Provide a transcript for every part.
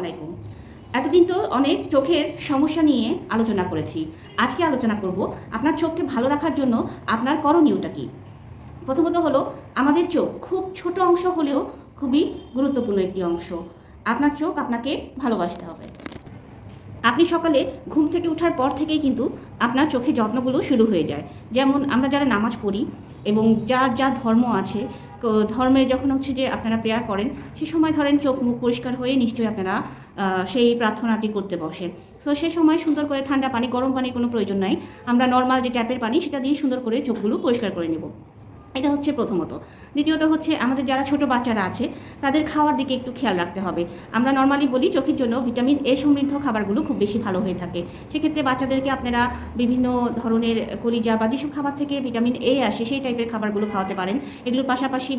আলাইকুম। এতদিন তো অনেক চোখের সমস্যা নিয়ে আলোচনা করেছি। আজকে আলোচনা করব আপনার চোখকে ভালো রাখার জন্য আপনার করণীয়টা কী? প্রথমত হলো আমাদের চোখ খুব ছোট অংশ হলেও খুবই গুরুত্বপূর্ণ একটি অংশ। আপনার চোখ আপনাকে ভালোবাসতে হবে। আপনি সকালে ঘুম থেকে ওঠার পর থেকেই কিন্তু আপনার চোখের যত্নগুলো শুরু হয়ে যায়। যেমন আমরা যারা নামাজ পড়ি এবং যার যা ধর্ম আছে, ধর্মে যখন হচ্ছে যে আপনারা প্রেয়ার করেন, সে সময় ধরেন চোখ মুখ পরিষ্কার হয়ে নিশ্চয়ই আপনারা সেই প্রার্থনাটি করতে বসেন। তো সে সময় সুন্দর করে ঠান্ডা পানি, গরম পানির কোনো প্রয়োজন নাই। আমরা নর্মাল যে ট্যাপের পানি সেটা দিয়ে সুন্দর করে চোখগুলো পরিষ্কার করে নেব। এটা হচ্ছে প্রথমত। দ্বিতীয়ত হচ্ছে আমাদের যারা ছোট বাচ্চারা আছে তাদের খাওয়ার দিকে একটু খেয়াল রাখতে হবে। আমরা নরমালি বলি চোখের জন্য ভিটামিন এ সমৃদ্ধ খাবারগুলো খুব বেশি ভালো হয়ে থাকে। সেক্ষেত্রে বাচ্চাদেরকে আপনারা বিভিন্ন ধরনের কলিজা বা যেসব খাবার থেকে ভিটামিন এ আসে সেই টাইপের খাবারগুলো খাওয়াতে পারেন। এগুলোর পাশাপাশি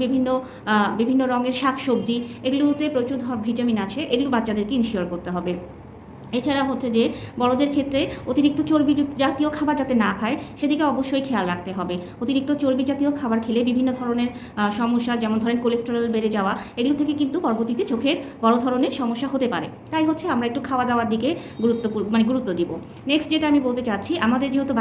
বিভিন্ন রঙের শাকসবজি, এগুলোতে প্রচুর ভিটামিন আছে। এগুলো বাচ্চাদেরকে ইনশিওর করতে হবে। এছাড়া হচ্ছে যে বড়দের ক্ষেত্রে অতিরিক্ত চর্বি জাতীয় খাবার যাতে না খায় সেদিকে অবশ্যই খেয়াল রাখতে হবে। অতিরিক্ত চর্বি জাতীয় খাবার খেলে বিভিন্ন ধরনের সমস্যা, যেমন ধরেন কোলেস্টেরল বেড়ে যাওয়া, এগুলো থেকে কিন্তু পরবর্তীতে চোখের বড় ধরনের সমস্যা হতে পারে। তাই হচ্ছে আমরা একটু খাওয়া দাওয়ার দিকে গুরুত্ব দিব। নেক্সট যেটা আমি বলতে চাচ্ছি, আমাদের যেহেতু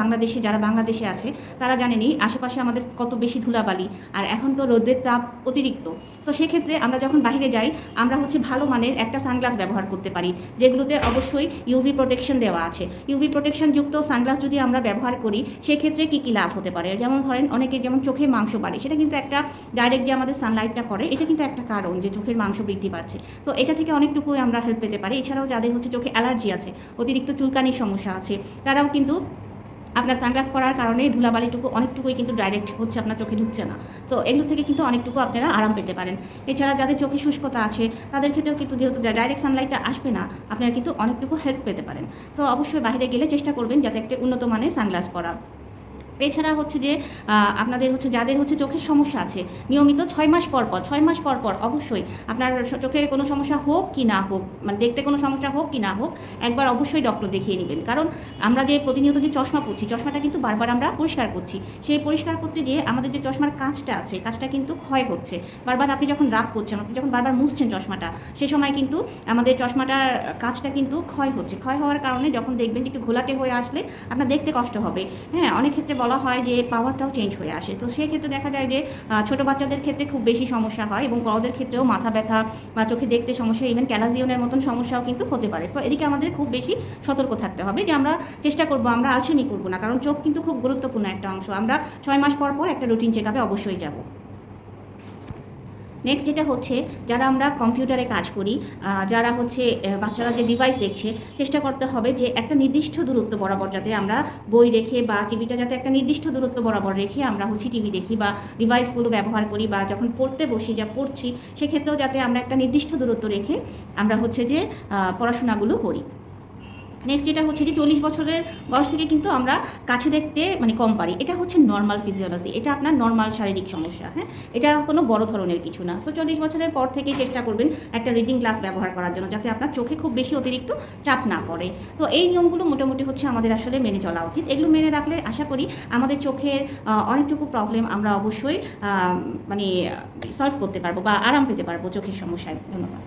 যারা বাংলাদেশে আছে তারা জানেনই আশেপাশে আমাদের কত বেশি ধুলাবালি, আর এখন তো রোদের তাপ অতিরিক্ত। তো সেক্ষেত্রে আমরা যখন বাইরে যাই আমরা হচ্ছে ভালো মানের একটা সানগ্লাস ব্যবহার করতে পারি, যেগুলোতে অবশ্যই ইউভি প্রোটেকশন দেওয়া আছে। ইউভি প্রোটেকশন যুক্ত সানগ্লাস যদি আমরা ব্যবহার করি সেক্ষেত্রে কী কী লাভ হতে পারে, যেমন ধরেন অনেকে যেমন চোখে মাংস বাড়ে, সেটা কিন্তু একটা ডাইরেক্ট যে আমাদের সানলাইটটা পড়ে এটা কিন্তু একটা কারণ যে চোখের মাংস বৃদ্ধি পাচ্ছে। তো এটা থেকে অনেকটুকুই আমরা হেল্প পেতে পারি। এছাড়াও যাদের হচ্ছে চোখে অ্যালার্জি আছে, অতিরিক্ত চুলকানির সমস্যা আছে, তারাও কিন্তু আপনার সানগ্লাস পরার কারণে ধুলাবালিটুকু অনেকটুকুই কিন্তু ডাইরেক্ট হচ্ছে আপনার চোখে ঢুকছে না। তো এগুলো থেকে কিন্তু অনেকটুকু আপনারা আরাম পেতে পারেন। এছাড়া যাদের চোখে শুষ্কতা আছে তাদের ক্ষেত্রেও কিন্তু যেহেতু ডাইরেক্ট সানলাইটটা আসবে না, আপনারা কিন্তু অনেকটুকু হেল্প পেতে পারেন। সো অবশ্যই বাইরে গেলে চেষ্টা করবেন যাতে একটা উন্নত মানের সানগ্লাস পরা। এছাড়া হচ্ছে যে আপনাদের হচ্ছে যাদের হচ্ছে চোখের সমস্যা আছে, নিয়মিত 6 মাস পর পর অবশ্যই আপনার চোখে কোনো সমস্যা হোক কি না হোক, মানে দেখতে কোনো সমস্যা হোক কি না হোক, একবার অবশ্যই ডক্টর দেখিয়ে নেবেন। কারণ আমরা যে প্রতিনিয়ত যে চশমা পরছি, চশমাটা কিন্তু বারবার আমরা পরিষ্কার করছি। সেই পরিষ্কার করতে গিয়ে আমাদের যে চশমার কাঁচটা আছে, কাঁচটা কিন্তু ক্ষয় হচ্ছে। বারবার আপনি যখন রাব করছেন, আপনি যখন বারবার মুছছেন চশমাটা, সে সময় কিন্তু আমাদের চশমাটার কাঁচটা কিন্তু ক্ষয় হচ্ছে। ক্ষয় হওয়ার কারণে যখন দেখবেন যে একটু ঘোলাটে হয়ে আসলে আপনার দেখতে কষ্ট হবে। হ্যাঁ, অনেক ক্ষেত্রে বলা হয় যে পাওয়ারটাও চেঞ্জ হয়ে আসে। তো সেক্ষেত্রে দেখা যায় যে ছোটো বাচ্চাদের ক্ষেত্রে খুব বেশি সমস্যা হয় এবং বড়দের ক্ষেত্রেও মাথা ব্যথা বা চোখে দেখতে সমস্যা, ইভেন ক্যালাজিওনের মতন সমস্যাও কিন্তু হতে পারে। তো এদিকে আমাদের খুব বেশি সতর্ক থাকতে হবে যে আমরা চেষ্টা করব, আমরা আলসেমি করব না, কারণ চোখ কিন্তু খুব গুরুত্বপূর্ণ একটা অংশ। আমরা 6 মাস পর পর একটা রুটিন চেক আপে অবশ্যই যাব। নেক্সট যেটা হচ্ছে, যারা আমরা কম্পিউটারে কাজ করি, যারা হচ্ছে বাচ্চারা যে ডিভাইস দেখছে, চেষ্টা করতে হবে যে একটা নির্দিষ্ট দূরত্ব বরাবর যাতে আমরা বই রেখে বা টিভিটা যাতে একটা নির্দিষ্ট দূরত্ব বরাবর রেখে আমরা হচ্ছে টিভি দেখি বা ডিভাইসগুলো ব্যবহার করি, বা যখন পড়তে বসি যা পড়ছি সেক্ষেত্রেও যাতে আমরা একটা নির্দিষ্ট দূরত্ব রেখে আমরা হচ্ছে যে পড়াশোনাগুলো করি। নেক্সট যেটা হচ্ছে যে 40 বছরের বয়স থেকে কিন্তু আমরা কাছে দেখতে কম পারি। এটা হচ্ছে নর্মাল ফিজিওলজি, এটা আপনার নর্মাল শারীরিক সমস্যা। হ্যাঁ, এটা কোনো বড় ধরনের কিছু না। সো 40 বছরের পর থেকেই চেষ্টা করবেন একটা রিডিং গ্লাস ব্যবহার করার জন্য, যাতে আপনার চোখে খুব বেশি অতিরিক্ত চাপ না পড়ে। তো এই নিয়মগুলো মোটামুটি হচ্ছে আমাদের আসলে মেনে চলা উচিত। এগুলো মেনে রাখলে আশা করি আমাদের চোখের অনেকটুকু প্রবলেম আমরা অবশ্যই সলভ করতে পারবো বা আরাম পেতে পারবো চোখের সমস্যায়। ধন্যবাদ।